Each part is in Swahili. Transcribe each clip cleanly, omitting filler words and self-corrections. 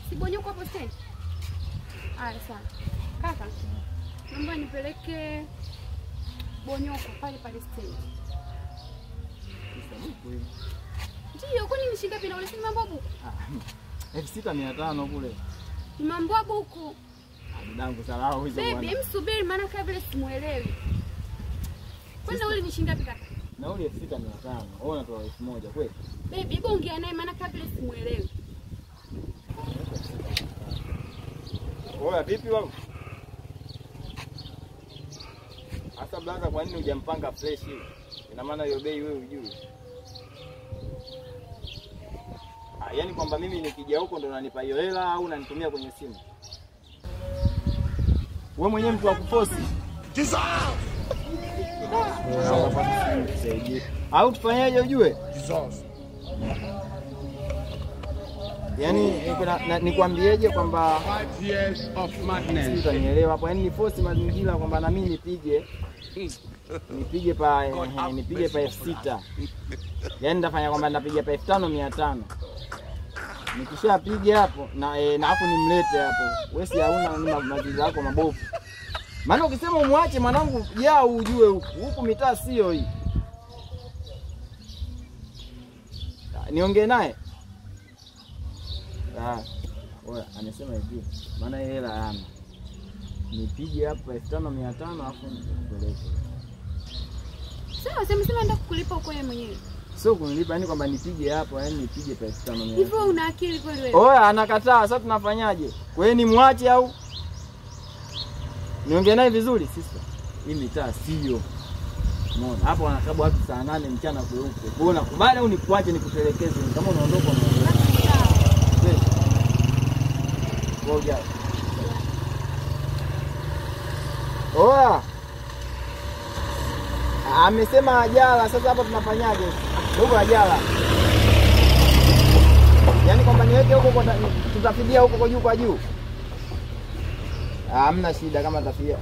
Si Bonyoko hapo stendi? Aya sawa. Kaka, naomba nipeleke Bonyoko pale stendi. Ndio, kwani ni shilingi ngapi na ule si mambo buku? 6500 kule. Ni mambo buku. Dangu salau hizo bwana. Baby, msubiri maana kabla simuelewi. Kwani ule ni shilingi ngapi kaka? Na ule 6500. Wewe unatoa 1000 kweli? Baby, hebu ongea naye maana kabla simuelewi. Oya vipi wao? Asa blaza, kwa nini hujampanga fresh hiyo? Ina maana hiyo bei wewe hujui. Yaani kwamba mimi nikija huko ndo unanipa hiyo hela au unanitumia kwenye simu? Wewe mwenyewe mtu wa kuposti. Au tufanyaje ujue? Yaani nikwambieje kwamba 5 years of madness. Utanielewa hapo. Yaani ni force mazingira kwamba na mimi nipige pa 6000. Yaani nitafanya kwamba nitapiga pa 5500. Nikishapiga hapo na afu nimlete hapo. Wewe si hauna mazizi yako mabovu. Maana ukisema umwache mwanangu jaa ujue huku mitaa sio hii. Niongee naye. Oya, anasema hivi. Maana hela hana. Nipige hapo 5500 afu nipeleke. Sawa, sema nenda kukulipa uko yeye mwenyewe. Sio kunilipa, yani kwamba nipige hapo, yani nipige 5500. Hivyo una akili kweli wewe? Oya, anakataa. Sasa tunafanyaje? Kwa hiyo nimwache au niongee naye vizuri? Sister, hii mitaa sio. Umeona? Hapo wanakabu watu saa 8 mchana kweupe. Wewe unakubali au nikuache nikutelekeze? Kama unaondoka unaondoka. Ngoja. Oya. Amesema ajala, sasa hapa tunafanyaje? Dogo ajala. Yaani kwamba niweke huko tutafidia huko kwa juu kwa juu. Hamna shida kama tafia.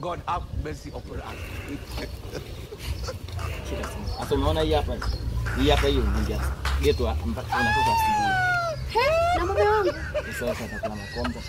God have mercy upon us. Sasa unaona hii hapa. Hii hapa hiyo ndio geto mpaka unatoka asubuhi. Na mume wangu. Sasa atakula makombo.